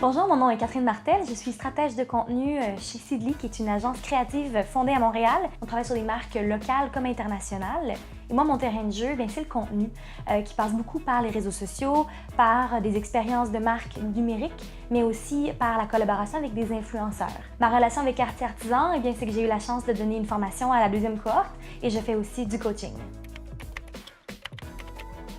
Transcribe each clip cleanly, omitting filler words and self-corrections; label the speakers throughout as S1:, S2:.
S1: Bonjour, mon nom est Catherine Martel, je suis stratège de contenu chez Seedly, qui est une agence créative fondée à Montréal. On travaille sur des marques locales comme internationales. Et moi, mon terrain de jeu, c'est le contenu qui passe beaucoup par les réseaux sociaux, par des expériences de marques numériques, mais aussi par la collaboration avec des influenceurs. Ma relation avec Quartier Artisan, c'est que j'ai eu la chance de donner une formation à la deuxième cohorte et je fais aussi du coaching.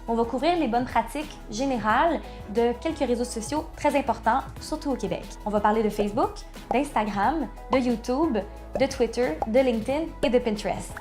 S1: On va couvrir les bonnes pratiques générales de quelques réseaux sociaux très importants, surtout au Québec. On va parler de Facebook, d'Instagram, de YouTube, de Twitter, de LinkedIn et de Pinterest.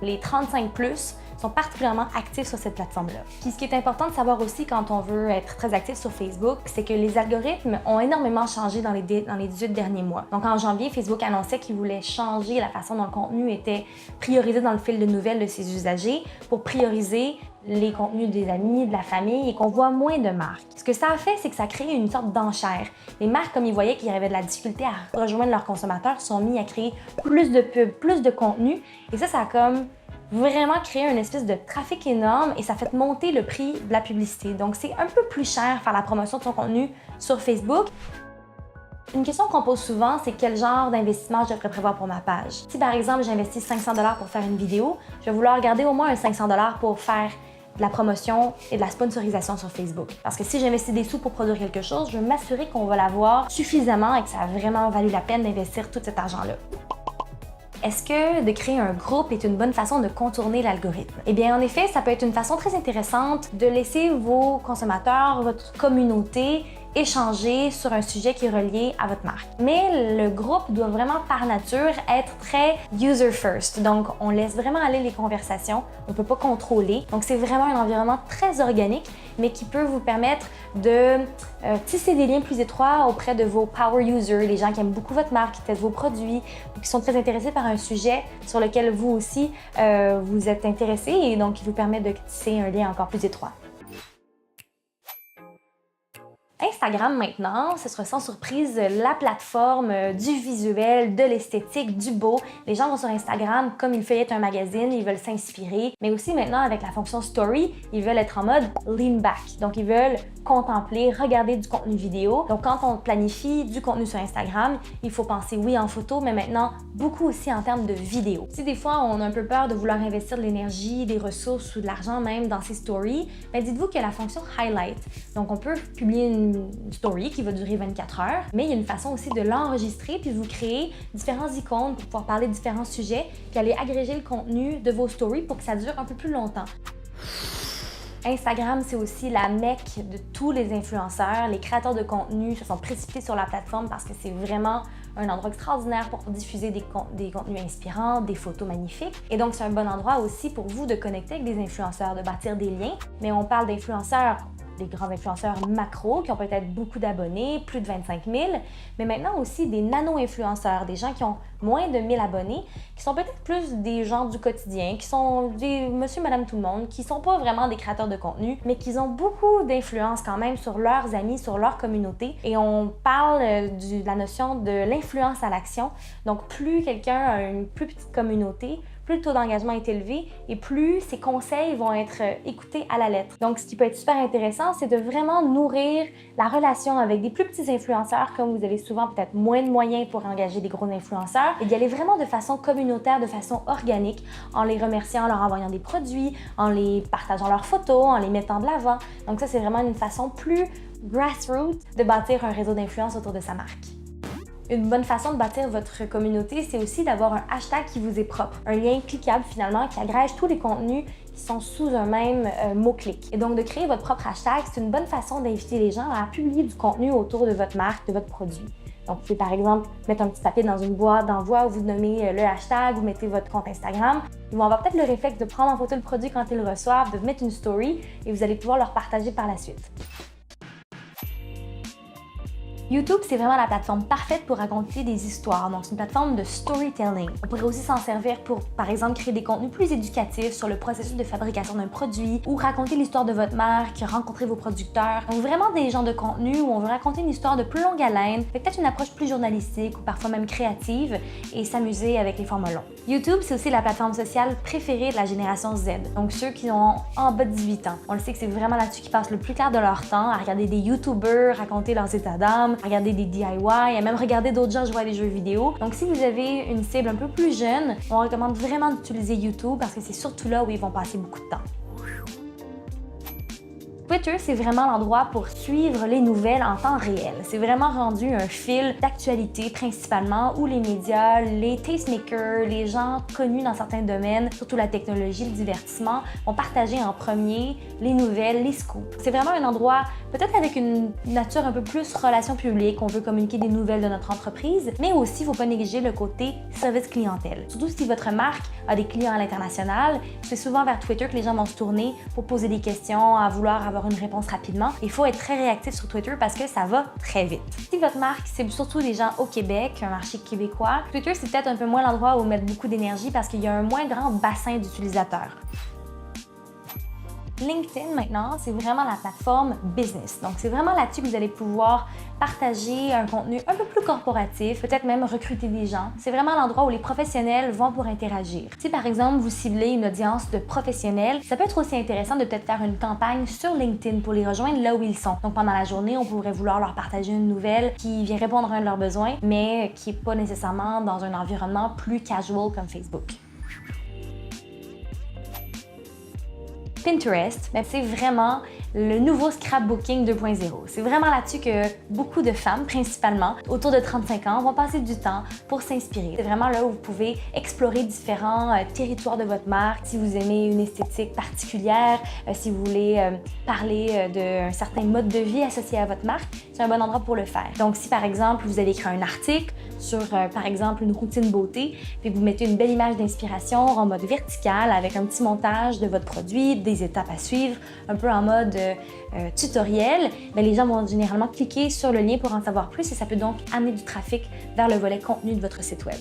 S1: Les 35+ sont particulièrement actifs sur cette plateforme-là. Puis ce qui est important de savoir aussi quand on veut être très actif sur Facebook, c'est que les algorithmes ont énormément changé dans les 18 derniers mois. Donc en janvier, Facebook annonçait qu'il voulait changer la façon dont le contenu était priorisé dans le fil de nouvelles de ses usagers pour prioriser les contenus des amis, de la famille et qu'on voit moins de marques. Ce que ça a fait, c'est que ça a créé une sorte d'enchère. Les marques, comme ils voyaient qu'il y avait de la difficulté à rejoindre leurs consommateurs, sont mis à créer plus de pubs, plus de contenu et ça a comme vraiment créé une espèce de trafic énorme et ça fait monter le prix de la publicité. Donc, c'est un peu plus cher faire la promotion de son contenu sur Facebook. Une question qu'on pose souvent, c'est quel genre d'investissement je devrais prévoir pour ma page. Si par exemple, j'investis 500 $ pour faire une vidéo, je vais vouloir garder au moins un 500 $ pour faire de la promotion et de la sponsorisation sur Facebook. Parce que si j'investis des sous pour produire quelque chose, je veux m'assurer qu'on va l'avoir suffisamment et que ça a vraiment valu la peine d'investir tout cet argent-là. Est-ce que de créer un groupe est une bonne façon de contourner l'algorithme? Eh bien, en effet, ça peut être une façon très intéressante de laisser vos consommateurs, votre communauté, échanger sur un sujet qui est relié à votre marque. Mais le groupe doit vraiment par nature être très user first. Donc, on laisse vraiment aller les conversations. On ne peut pas contrôler. Donc, c'est vraiment un environnement très organique, mais qui peut vous permettre de tisser des liens plus étroits auprès de vos power users, les gens qui aiment beaucoup votre marque, qui testent vos produits, qui sont très intéressés par un sujet sur lequel vous aussi vous êtes intéressé et donc qui vous permet de tisser un lien encore plus étroit. Instagram maintenant, ce sera sans surprise la plateforme du visuel, de l'esthétique, du beau. Les gens vont sur Instagram comme ils feuillettent un magazine, ils veulent s'inspirer, mais aussi maintenant avec la fonction Story, ils veulent être en mode lean back. Donc ils veulent contempler, regarder du contenu vidéo. Donc quand on planifie du contenu sur Instagram, il faut penser oui en photo, mais maintenant beaucoup aussi en termes de vidéo. Si des fois on a un peu peur de vouloir investir de l'énergie, des ressources ou de l'argent même dans ces stories, dites-vous qu'il y a la fonction highlight. Donc on peut publier une story qui va durer 24 heures, mais il y a une façon aussi de l'enregistrer puis vous créer différents icônes pour pouvoir parler de différents sujets puis aller agréger le contenu de vos stories pour que ça dure un peu plus longtemps. Instagram, c'est aussi la mecque de tous les influenceurs. Les créateurs de contenu se sont précipités sur la plateforme parce que c'est vraiment un endroit extraordinaire pour diffuser des contenus inspirants, des photos magnifiques. Et donc, c'est un bon endroit aussi pour vous de connecter avec des influenceurs, de bâtir des liens. Mais on parle d'influenceurs, des grands influenceurs macro qui ont peut-être beaucoup d'abonnés, plus de 25 000, mais maintenant aussi des nano-influenceurs, des gens qui ont moins de 1000 abonnés, qui sont peut-être plus des gens du quotidien, qui sont des monsieur, madame, tout le monde, qui sont pas vraiment des créateurs de contenu, mais qui ont beaucoup d'influence quand même sur leurs amis, sur leur communauté. Et on parle de la notion de l'influence à l'action. Donc, plus quelqu'un a une plus petite communauté, plus le taux d'engagement est élevé et plus ses conseils vont être écoutés à la lettre. Donc, ce qui peut être super intéressant, c'est de vraiment nourrir la relation avec des plus petits influenceurs, comme vous avez souvent peut-être moins de moyens pour engager des gros influenceurs, et d'y aller vraiment de façon communautaire, de façon organique, en les remerciant, en leur envoyant des produits, en les partageant leurs photos, en les mettant de l'avant. Donc ça, c'est vraiment une façon plus grassroots de bâtir un réseau d'influence autour de sa marque. Une bonne façon de bâtir votre communauté, c'est aussi d'avoir un hashtag qui vous est propre. Un lien cliquable finalement qui agrège tous les contenus qui sont sous un même mot-clic. Et donc de créer votre propre hashtag, c'est une bonne façon d'inviter les gens à publier du contenu autour de votre marque, de votre produit. Donc vous pouvez par exemple mettre un petit papier dans une boîte d'envoi où vous nommez le hashtag, vous mettez votre compte Instagram. Ils vont avoir peut-être le réflexe de prendre en photo le produit quand ils le reçoivent, de mettre une story et vous allez pouvoir leur partager par la suite. YouTube, c'est vraiment la plateforme parfaite pour raconter des histoires. Donc, c'est une plateforme de storytelling. On pourrait aussi s'en servir pour, par exemple, créer des contenus plus éducatifs sur le processus de fabrication d'un produit ou raconter l'histoire de votre marque, rencontrer vos producteurs. Donc, vraiment des genres de contenus où on veut raconter une histoire de plus longue haleine, peut-être une approche plus journalistique ou parfois même créative et s'amuser avec les formats longs. YouTube, c'est aussi la plateforme sociale préférée de la génération Z, donc ceux qui ont en bas de 18 ans. On le sait que c'est vraiment là-dessus qu'ils passent le plus clair de leur temps, à regarder des YouTubers raconter leurs états d'âme, à regarder des DIY, à même regarder d'autres gens jouer à des jeux vidéo. Donc si vous avez une cible un peu plus jeune, on recommande vraiment d'utiliser YouTube parce que c'est surtout là où ils vont passer beaucoup de temps. Twitter, c'est vraiment l'endroit pour suivre les nouvelles en temps réel. C'est vraiment rendu un fil d'actualité principalement où les médias, les tastemakers, les gens connus dans certains domaines, surtout la technologie, le divertissement, vont partager en premier les nouvelles, les scoops. C'est vraiment un endroit, peut-être avec une nature un peu plus relation publique, on veut communiquer des nouvelles de notre entreprise, mais aussi, il ne faut pas négliger le côté service clientèle. Surtout si votre marque a des clients à l'international, c'est souvent vers Twitter que les gens vont se tourner pour poser des questions, à vouloir avoir une réponse rapidement. Il faut être très réactif sur Twitter parce que ça va très vite. Si votre marque cible surtout des gens au Québec, un marché québécois, Twitter c'est peut-être un peu moins l'endroit où mettre beaucoup d'énergie parce qu'il y a un moins grand bassin d'utilisateurs. LinkedIn, maintenant, c'est vraiment la plateforme business. Donc, c'est vraiment là-dessus que vous allez pouvoir partager un contenu un peu plus corporatif, peut-être même recruter des gens. C'est vraiment l'endroit où les professionnels vont pour interagir. Si, par exemple, vous ciblez une audience de professionnels, ça peut être aussi intéressant de peut-être faire une campagne sur LinkedIn pour les rejoindre là où ils sont. Donc, pendant la journée, on pourrait vouloir leur partager une nouvelle qui vient répondre à un de leurs besoins, mais qui n'est pas nécessairement dans un environnement plus casual comme Facebook. Pinterest, c'est vraiment le nouveau scrapbooking 2.0. C'est vraiment là-dessus que beaucoup de femmes, principalement, autour de 35 ans, vont passer du temps pour s'inspirer. C'est vraiment là où vous pouvez explorer différents territoires de votre marque, si vous aimez une esthétique particulière, si vous voulez parler d'un certain mode de vie associé à votre marque, c'est un bon endroit pour le faire. Donc, si par exemple, vous allez écrire un article sur, par exemple, une routine beauté, puis vous mettez une belle image d'inspiration en mode vertical avec un petit montage de votre produit, des étapes à suivre, un peu en mode tutoriel, les gens vont généralement cliquer sur le lien pour en savoir plus et ça peut donc amener du trafic vers le volet contenu de votre site web.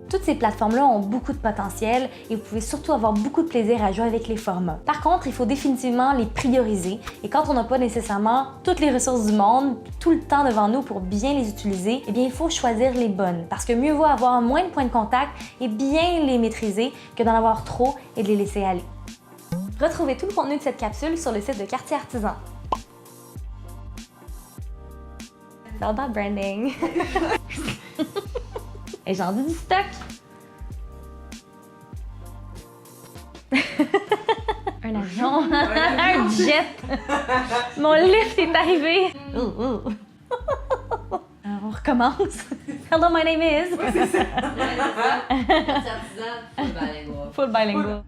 S1: Toutes ces plateformes-là ont beaucoup de potentiel et vous pouvez surtout avoir beaucoup de plaisir à jouer avec les formats. Par contre, il faut définitivement les prioriser et quand on n'a pas nécessairement toutes les ressources du monde, tout le temps devant nous pour bien les utiliser, eh bien, il faut choisir les bonnes parce que mieux vaut avoir moins de points de contact et bien les maîtriser que d'en avoir trop et de les laisser aller. Retrouvez tout le contenu de cette capsule sur le site de Quartier Artisan. C'est all about branding. Et j'en dis du stock. Un avion, un jet. Mon lift est arrivé. Alors, on recommence. Hello, my name is.
S2: Ouais, c'est ça. Quartier Artisan, full bilingual.
S1: Full bilingual.